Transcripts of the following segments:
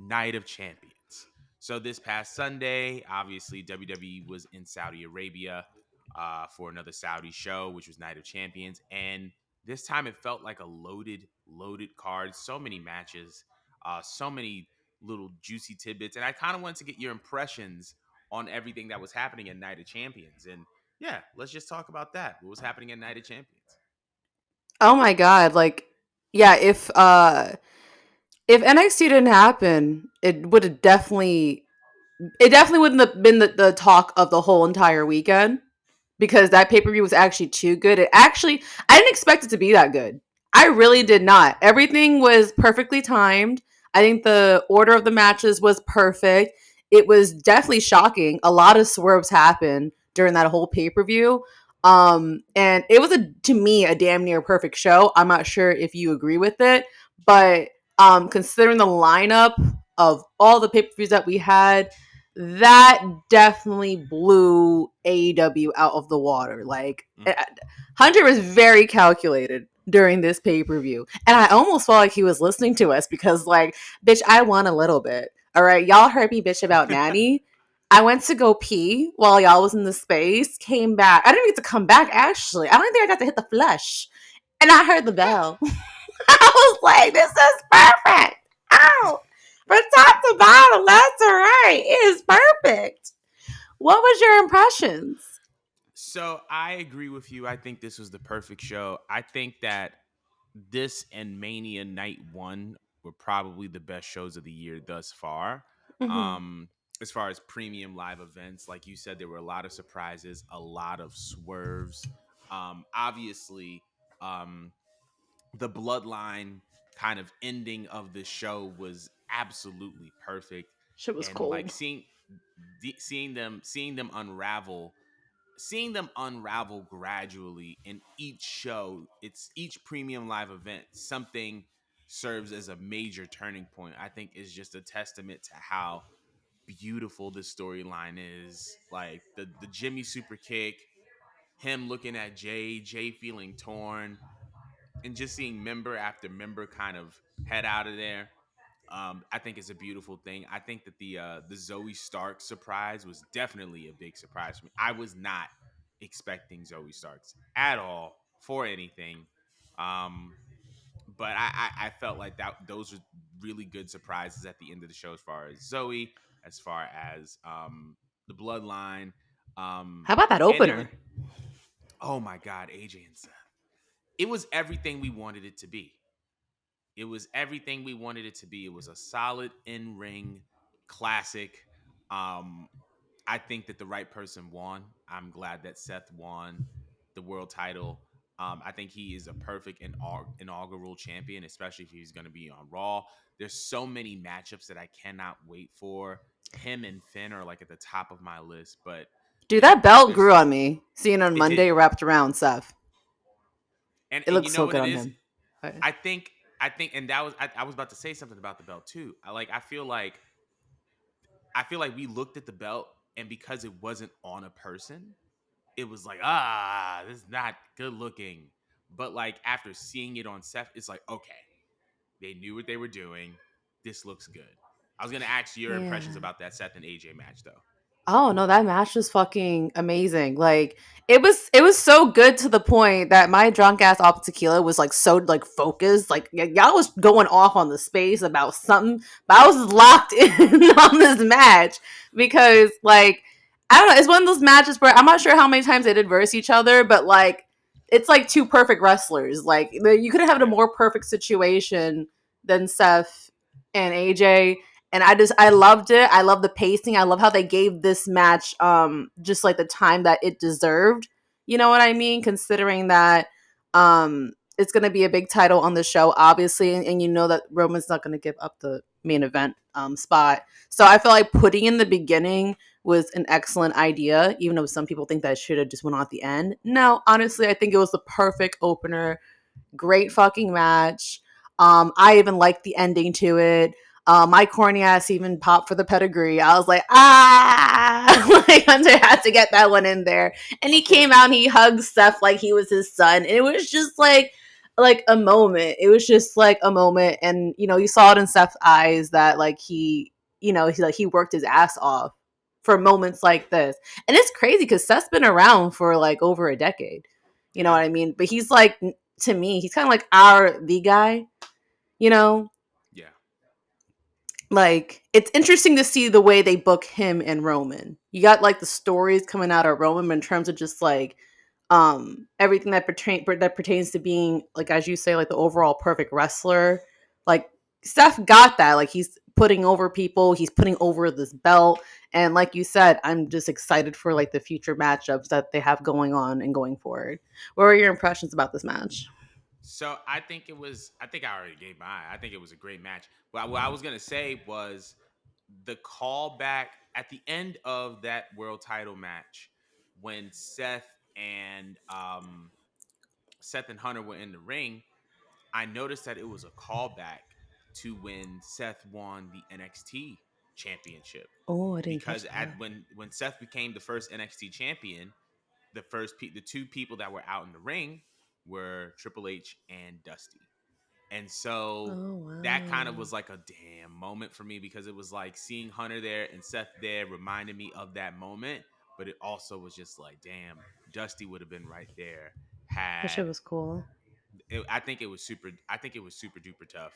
Night of Champions. So this past Sunday, obviously WWE was in Saudi Arabia for another Saudi show, which was Night of Champions, and this time it felt like a loaded card. So many matches, so many little juicy tidbits, and I kind of wanted to get your impressions on everything that was happening at Night of Champions. And yeah, let's just talk about that. What was happening at Night of Champions? Oh my god, like yeah, if NXT didn't happen, it definitely wouldn't have been the talk of the whole entire weekend because that pay-per-view was actually too good. I didn't expect it to be that good. I really did not. Everything was perfectly timed. I think the order of the matches was perfect. It was definitely shocking. A lot of swerves happened during that whole pay-per-view. And it was to me a damn near perfect show. I'm not sure if you agree with it, but considering the lineup of all the pay-per-views that we had, that definitely blew AEW out of the water. Like Mm. Hunter was very calculated during this pay-per-view. And I almost felt like he was listening to us because like, bitch, I won a little bit. All right. Y'all heard me bitch about Natty. I went to go pee while y'all was in the space, came back. I didn't get to come back actually. I don't think I got to hit the flush. And I heard the bell. I was like, this is perfect. Ow. From top to bottom, left to right. It is perfect. What was your impressions? So I agree with you. I think this was the perfect show. I think that this and Mania Night One were probably the best shows of the year thus far. Mm-hmm. Um, as far as premium live events, like you said, there were a lot of surprises, a lot of swerves. Obviously, um, the bloodline kind of ending of the show was absolutely perfect, Shit was and like cold. seeing them unravel gradually in each show. It's each premium live event, something serves as a major turning point. I think is just a testament to how beautiful this storyline is. Like the Jimmy super kick, him looking at Jay feeling torn, and just seeing member after member kind of head out of there. I think it's a beautiful thing. I think that the Zoe Stark surprise was definitely a big surprise for me. I was not expecting Zoe Starks at all for anything, um, but I felt like that those were really good surprises at the end of the show as far as Zoe, as far as the Bloodline, How about that and there was, opener? oh my God, AJ and Seth. It was everything we wanted it to be. It was everything we wanted it to be. It was a solid in ring classic. Um, I think that the right person won. I'm glad that Seth won the world title. I think he is a perfect inaugural champion, especially if he's going to be on Raw. There's so many matchups that I cannot wait for. Him and Finn are like at the top of my list, but Dude, yeah, that belt there's grew on me. Seeing on it did, Monday wrapped around Seth. It and looks you so know what good it on is. him. Okay. I think, and that was I was about to say something about the belt too. I feel like we looked at the belt, and because it wasn't on a person, it was like, this is not good looking. But like after seeing it on Seth, it's like, okay, they knew what they were doing. This looks good. I was gonna ask your Yeah. impressions about that Seth and AJ match though. Oh no, that match was fucking amazing. Like it was so good to the point that my drunk ass off tequila was like so like focused. Like y'all was going off on the space about something, but I was locked in on this match because like I don't know, it's one of those matches where I'm not sure how many times they did verse each other, but like it's like two perfect wrestlers. Like you could have had a Yeah. more perfect situation than Seth and AJ, and I loved it. I love the pacing. I love how they gave this match just like the time that it deserved. You know what I mean? Considering that it's going to be a big title on the show obviously, and you know that Roman's not going to give up the main event spot. So I feel like putting in the beginning was an excellent idea, even though some people think that it should have just went on at the end. No, honestly, I think it was the perfect opener. Great fucking match. I even liked the ending to it. My corny ass even popped for the pedigree. I was like, like Hunter had to get that one in there. And he Of came course. out and he hugged Seth like he was his son. And it was just like like a moment. It was just like a moment, and you saw it in Seth's eyes that like he worked his ass off for moments like this. And it's crazy because Seth's been around for like over a decade. You know Yeah, what I mean? But he's like, to me, he's kind of like our the guy. You know, yeah, like it's interesting to see the way they book him and Roman. You got like the stories coming out of Roman in terms of just like everything that pertains to being, like, as you say, like the overall perfect wrestler. Like Steph got that. Like he's putting over people, he's putting over this belt, and like you said, I'm just excited for like the future matchups that they have going on and going forward. What were your impressions about this match? so I think it was. I think I already gave mine. I think it was a great match. But what I was gonna say was the callback at the end of that world title match when Seth and Hunter were in the ring. I noticed that it was a callback to when Seth won the NXT championship, Oh, I didn't catch because that. at when Seth became the first NXT champion, the two people that were out in the ring were Triple H and Dusty. And so Oh that kind of wow. was like a damn moment for me, because it was like seeing Hunter there and Seth there reminded me of that moment, but it also was just like, damn, Dusty would have been right there That shit had was cool. I think it was super. I think it was super duper tough.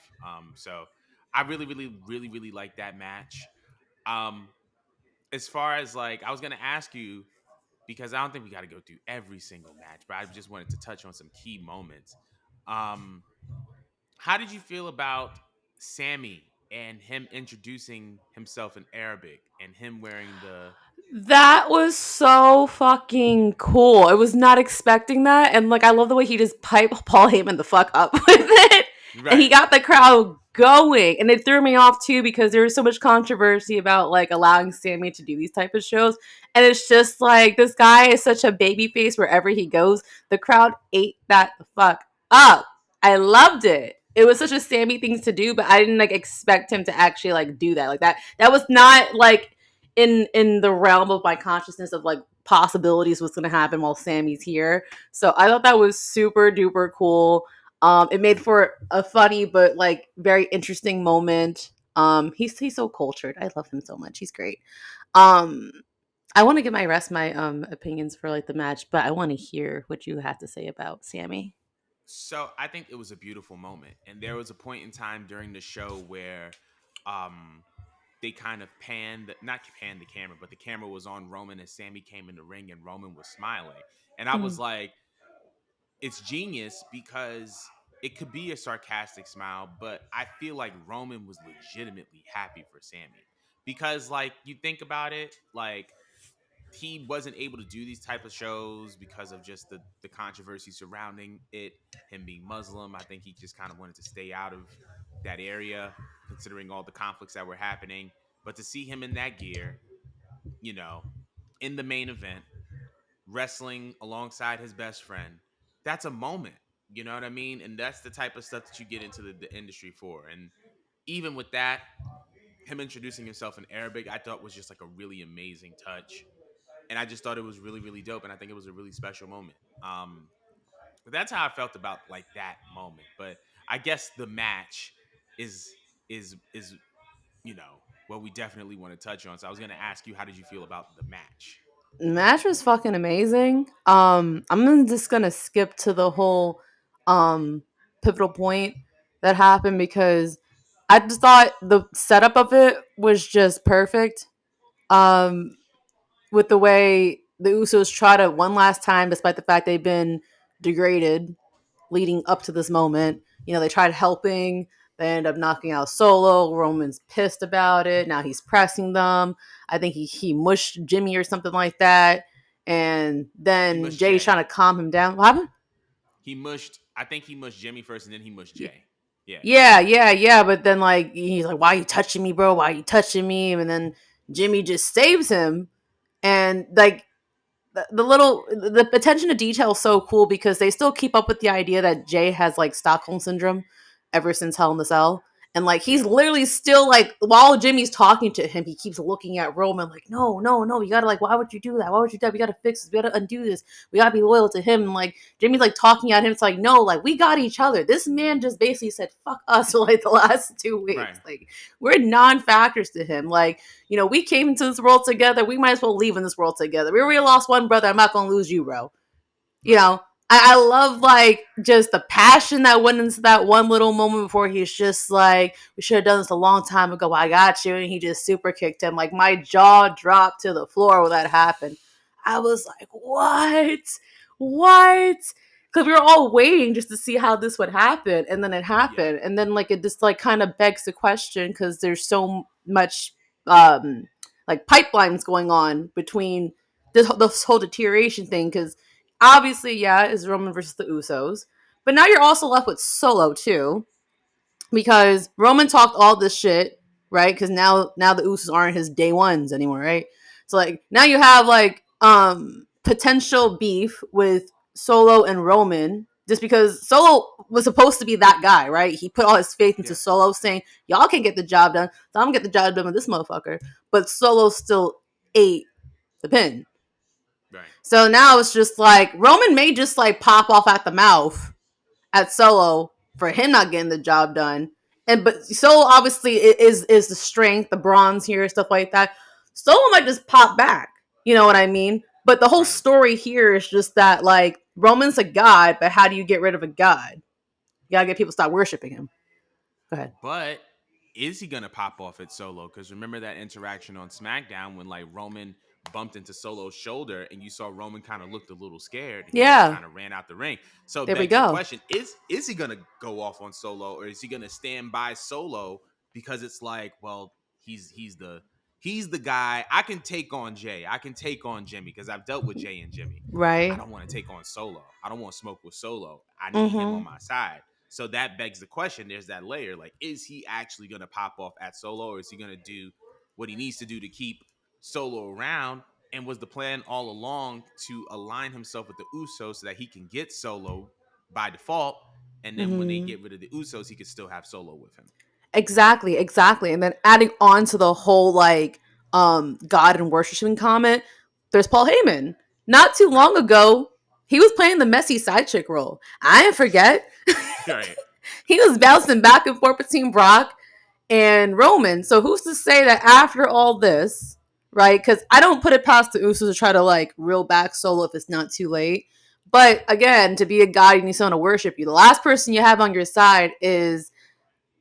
So I really, really, really, really like that match. Um, as far as like, I was gonna ask you, because I don't think we got to go through every single match, but I just wanted to touch on some key moments. Um, how did you feel about Sammy and him introducing himself in Arabic and him wearing the That was so fucking cool. I was not expecting that. And like I love the way he just piped Paul Heyman the fuck up with it. And he right? got the crowd going. And it threw me off too because there was so much controversy about like allowing Sammy to do these type of shows. And it's just like this guy is such a baby face wherever he goes. The crowd ate that the fuck up. I loved it. It was such a Sammy thing to do, but I didn't like expect him to actually like do that. Like that was not like in the realm of my consciousness of like possibilities what's going to happen while Sammy's here. So I thought that was super duper cool. It made for a funny but like very interesting moment. He's so cultured. I love him so much. He's great. Um, I want to get my opinions for like the match, but I want to hear what you have to say about Sammy. So I think it was a beautiful moment, and there was a point in time during the show where, um, they kind of not panned the camera, but the camera was on Roman as Sammy came in the ring, and Roman was smiling, and I Mm. was like, it's genius because it could be a sarcastic smile, but I feel like Roman was legitimately happy for Sammy, because like you think about it, like he wasn't able to do these type of shows because of just the controversy surrounding it, him being Muslim. I think he just kind of wanted to stay out of that area, considering all the conflicts that were happening. But to see him in that gear, you know, in the main event, wrestling alongside his best friend, that's a moment. You know what I mean? And that's the type of stuff that you get into the industry for. And even with that, him introducing himself in Arabic, I thought was just like a really amazing touch. And I just thought it was really, really dope. And I think it was a really special moment. That's how I felt about like that moment. But I guess the match is is what we definitely want to touch on. So I was gonna ask you, how did you feel about the match? Match was fucking amazing. Just gonna skip to the whole um pivotal point that happened because I just thought the setup of it was just perfect. Um, with the way the Usos try to one last time, despite the fact they've been degraded leading up to this moment. They tried helping. They end up knocking out Solo. Roman's pissed about it. Now he's pressing them. I think he mushed Jimmy or something like that. And He then mushed Jay's Jay. trying to calm him down. What happened? He mushed. I think he mushed Jimmy first, and then he mushed Jay. Yeah, Yeah, yeah, yeah. But then like he's like, "Why are you touching me, bro? Why are you touching me?" And then Jimmy just saves him. And like the attention to detail is so cool because they still keep up with the idea that Jay has like Stockholm syndrome ever since Hell in the Cell. And like he's Yeah. literally still like while Jimmy's talking to him, he keeps looking at Roman like, no, no, no, you gotta like, why would you do that? Why would you do that? We gotta fix this. We gotta undo this. We gotta be loyal to him. And like Jimmy's like talking at him. It's like, no, like we got each other. This man just basically said fuck us for like the last 2 weeks. Right. Like we're non-factors to him. Like, you know, we came into this world together. We might as well leave in this world together. We already lost one brother. I'm not gonna lose you, bro. You Right. know, I love like just the passion that went into that one little moment before he's just like, we should have done this a long time ago. I got you. And he just super kicked him. Like my jaw dropped to the floor when that happened. I was like, what? What? Because we were all waiting just to see how this would happen. And then it Yeah. happened. And then like it just like kind of begs the question because there's so much like pipelines going on between this whole deterioration thing. Because obviously, yeah, is Roman versus the Usos. But now you're also left with Solo too, because Roman talked all this shit, right? Because now the Usos aren't his day ones anymore, right? So like now you have like potential beef with Solo and Roman, just because Solo was supposed to be that guy, right? He put all his faith into Yeah. Solo, saying y'all can get the job done, so I'm gonna get the job done with this motherfucker. But Solo still ate the pin. Right. So now it's just like Roman may just like pop off at the mouth at Solo for him not getting the job done. And but Solo obviously is the strength, the bronze here, stuff like that. Solo might just pop back. You know what I mean? But the whole Right. story here is just that like Roman's a god, but how do you get rid of a god? You gotta get people to stop worshiping him. Go ahead. But is he gonna pop off at Solo? Because remember that interaction on SmackDown when like Roman bumped into Solo's shoulder and you saw Roman kind of looked a little scared and he just Yeah, kind of ran out the ring. So it there we begs the go. question: Is he gonna go off on Solo or is he gonna stand by Solo? Because it's like, well, he's the guy. I can take on Jay. I can take on Jimmy because I've dealt with Jay and Jimmy. I Right. don't want to take on Solo. I don't want to smoke with Solo. I need him on Mm-hmm. my side. So that begs the question. There's that layer. Like, is he actually going to pop off at Solo, or is he going to do what he needs to do to keep Solo around? And was the plan all along to align himself with the Usos so that he can get Solo by default, and then when they Mm-hmm. get rid of the Usos, he could still have Solo with him? Exactly, exactly. And then adding on to the whole like God and worshiping comment, there's Paul Heyman. Not too Right. long ago, he was playing the messy side chick role. I didn't forget. Right. He was bouncing back and forth between Brock and Roman. So who's to say that after all this, right? Because I don't put it past the Usos to try to like reel back Solo if it's not too late. But again, to be a god, you need someone to worship you. The last person you have on your side is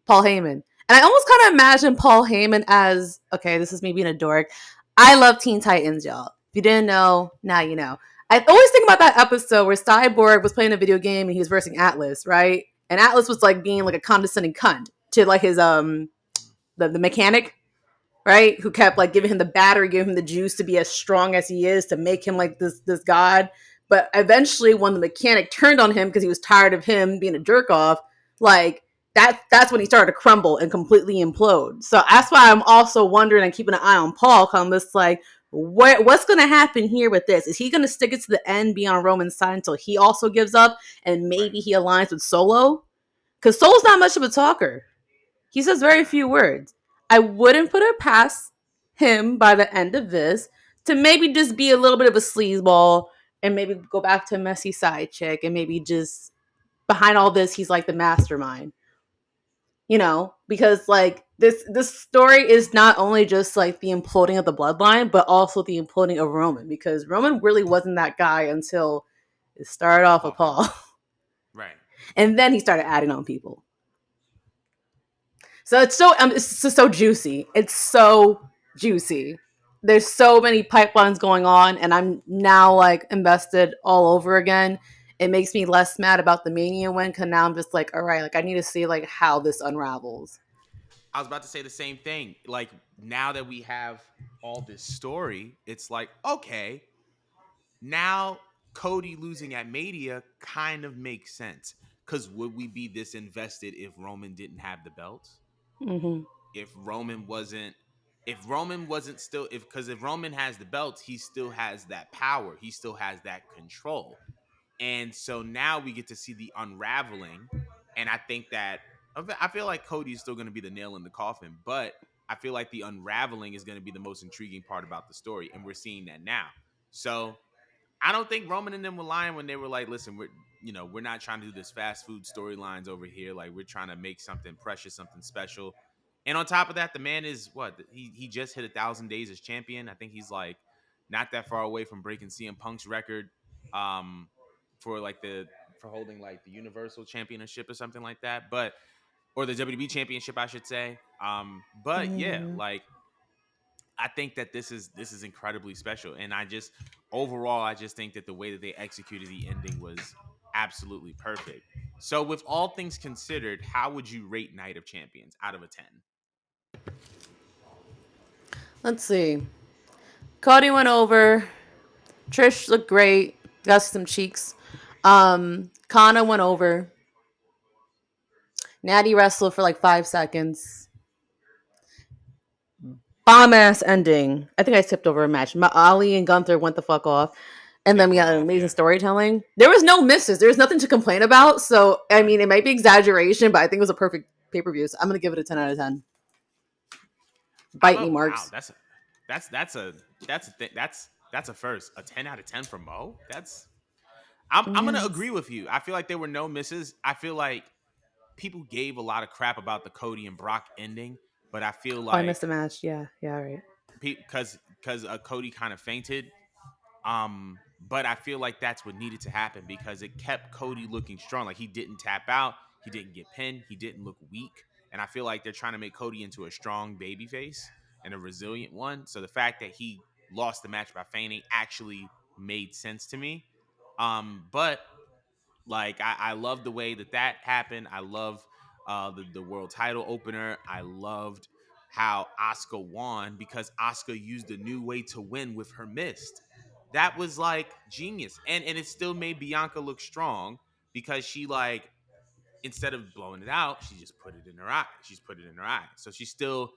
Paul Heyman. And I almost kind of imagine Paul Heyman as, okay, this is me being a dork. I love Teen Titans, y'all. If you didn't know, now you know. I always think about that episode where Cyborg was playing a video game and he was versing Atlas, right? And Atlas was like being like a condescending cunt to like his the mechanic, right? Who kept like giving him the battery, giving him the juice to be as strong as he is to make him like this god. But eventually, when the mechanic turned on him because he was tired of him being a jerk off, like that's when he started to crumble and completely implode. So that's why I'm also wondering and keeping an eye on Paul. Cause I'm just like, what's going to happen here with this? Is he going to stick it to the end, be on Roman's side until he also gives up, and Right. maybe he aligns with Solo? Because Solo's not much of a talker. He says very Yeah. few words. I wouldn't put it past him by the end of this to maybe just be a little bit of a sleazeball and maybe go back to a messy side chick and maybe just behind all this he's like the mastermind. You know, because like this story is not only just like the imploding of the bloodline, but also the imploding of Roman because Roman really wasn't that guy until it started off with Paul Paul. Heyman. Right. And then he started adding on people. So it's just so juicy. It's so juicy. There's so many pipelines going on, and I'm now like invested all over again. It makes me less mad about the Mania win because now I'm just like, all right, like I need to see like how this unravels. I was about to say the same thing. Like now that we have all this story, it's like, okay, now Cody losing at Mania kind of makes sense. Because would we be this invested if Roman didn't have the belt? Mm-hmm. If Roman wasn't, if Roman wasn't still, if Roman has the belt, he still has that power. He still has that control. And so now we get to see the unraveling. And I think that I feel like Cody's still going to be the nail in the coffin, but I feel like the unraveling is going to be the most intriguing part about the story, and we're seeing that now. So I don't think Roman and them were lying when they were like, "Listen, we're not trying to do this fast food storylines over here. Like we're trying to make something precious, something special." And on top of that, the man is what he just hit 1,000 days as champion. I think he's like not that far away from breaking CM Punk's record um, for like the for holding like the Universal Championship or something like that. But or the WWE Championship, I should say. But yeah, Mm. like I think that this is incredibly special, and I just overall I just think that the way that they executed the ending was absolutely perfect. So, with all things considered, how would you rate Night of Champions out of a 10? Let's see. Cody went over. Trish looked great. Got some cheeks. Kana went over. Natty wrestled for like 5 seconds. Bomb ass ending. I think I skipped over a match. Ali and Gunther went the fuck off. And They then we went got off, amazing yeah. storytelling. There was no misses. There's nothing to complain about. So, I Right. mean, it might be exaggeration, but I think it was a perfect pay per view. So I'm going to give it a 10 out of 10. I Bite me, love wow. Marks. That's a first. A 10 out of 10 from Mo. I'm gonna Yes. agree with you. I feel like there were no misses. I feel like people gave a lot of crap about the Cody and Brock ending, but I feel Oh, I like missed the match. Yeah. Yeah. All right. because Cody kind of fainted. But I feel like that's what needed to happen because it kept Cody looking strong. Like he didn't tap out, he didn't get pinned, he didn't look weak. And I feel like they're trying to make Cody into a strong baby face and a resilient one. So the fact that he lost the match by fainting actually made sense to me. But like I love the way that that happened. I love the world title opener. I loved how Asuka won because Asuka used a new way to win with her mist. That was like genius, and it still made Bianca look strong because she like instead of blowing it out, she just put it in her eye. She's put it in her eye, so she still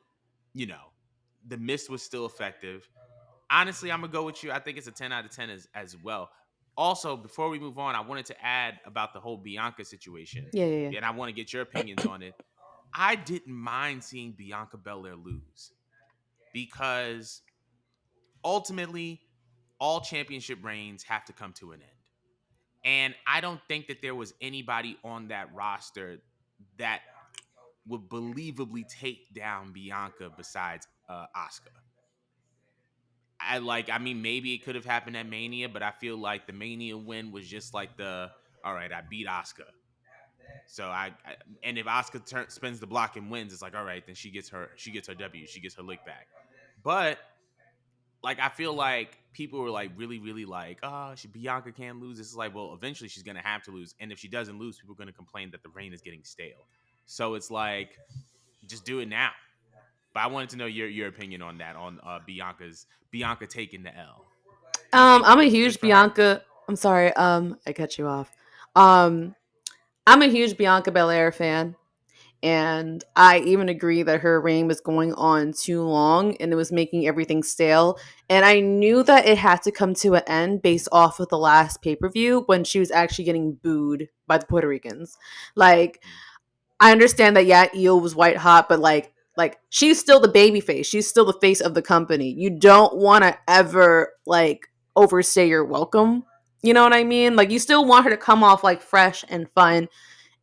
you know the mist was still effective. Honestly, I'm gonna go with you. I think it's a 10 out of 10 as well. Also, before we move on, I wanted to add about the whole Bianca situation, Yeah. Yeah. and I want to get your opinions on it. I didn't mind seeing Bianca Belair lose because ultimately, all championship reigns have to come to an end. And I don't think that there was anybody on that roster that would believably take down Bianca besides Asuka. I mean maybe it could have happened at Mania, but I feel like the Mania win was just like the all right, I beat Asuka. So and if Asuka spins the block and wins, it's like all right, then she gets her W, she gets her lick back. But like I feel like people were like really like, oh, Bianca can't lose. It's like, well, eventually she's gonna have to lose, and if she doesn't lose, people are gonna complain that the reign is getting stale. So it's like, just do it now. But I wanted to know your opinion on that, on Bianca taking the L. Do you think it I'm a was good huge for her? Bianca. I'm sorry. I cut you off. Um, I'm a huge Bianca Belair fan. And I even agree that her reign was going on too long and it was making everything stale. And I knew that it had to come to an end based off of the last pay per view when she was actually getting booed by the Puerto Ricans. Like, Mm, I understand that, yeah, Eel was white hot, but like she's still the baby face. She's still the face of the company. You don't want to ever like overstay your welcome. You know what I mean? Like you still want her to come off like fresh and fun,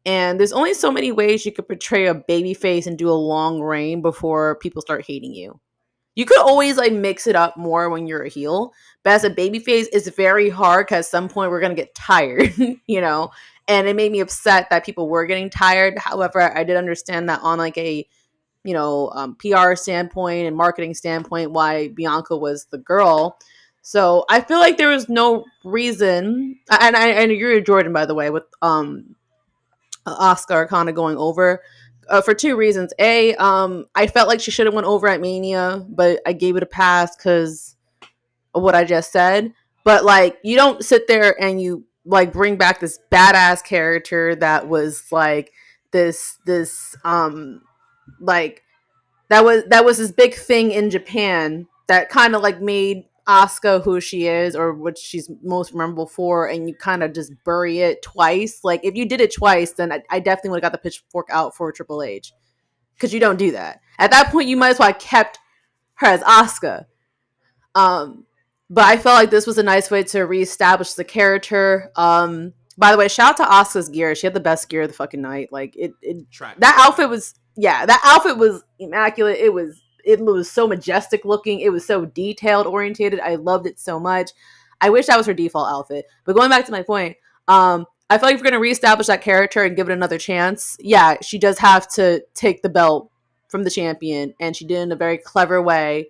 and there's only so many ways you could portray a baby face and do a long reign before people start hating you. You could always mm, like mix it up more when you're a heel, but as a baby face, it's very hard because at some point we're gonna get tired, you know. And it made me upset that people were getting tired. However, I did understand that on like a PR standpoint and marketing standpoint why Bianca was the girl. So I feel like there was no reason, and I agree with Jordan by the way with Oscar kind of going over for two reasons. A, I felt like she should have went over at Mania, but I gave it a pass because of what I just said. But like, you don't sit there and you like bring back this badass character that was like this like that was this big thing in Japan that kind of like made Asuka who she is or what she's most memorable for, and you kind of just bury it twice. Like if you did it twice, then I definitely would have got the pitchfork out for Triple H because you don't do that. At that point, you might as well have kept her as Asuka. Um, but I felt like this was a nice way to reestablish the character. By the way, shout out to Asuka's gear. She had the best gear of the fucking night. Like it that Tracksuit outfit style. was yeah, that outfit was immaculate. It was so majestic looking. It was so detailed orientated. I loved it so much. I wish that was her default outfit. But going back to my point, I feel like if we're gonna reestablish that character and give it another chance, yeah, she does have to take the belt from the champion, and she did it in a very clever way.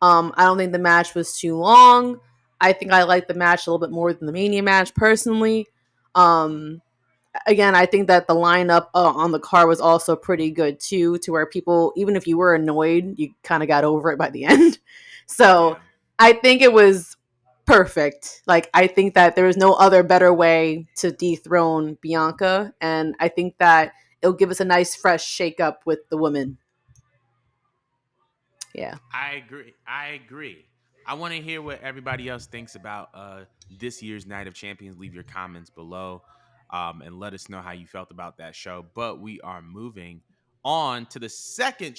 I don't think the match was too long. I think I liked the match a little bit more than the Mania match personally. Um, Again, I think that the lineup on the card was also pretty good too, to where people, even if you were annoyed, you kind of got over it by the end. So Yeah. I think it was perfect. Like, I think that there was no other better way to dethrone Bianca. And I think that it'll give us a nice, fresh shake up with the women. Yeah. I agree. I agree. I want to hear what everybody else thinks about this year's Night of Champions. Leave your comments below, and let us know how you felt about that show. But we are moving on to the second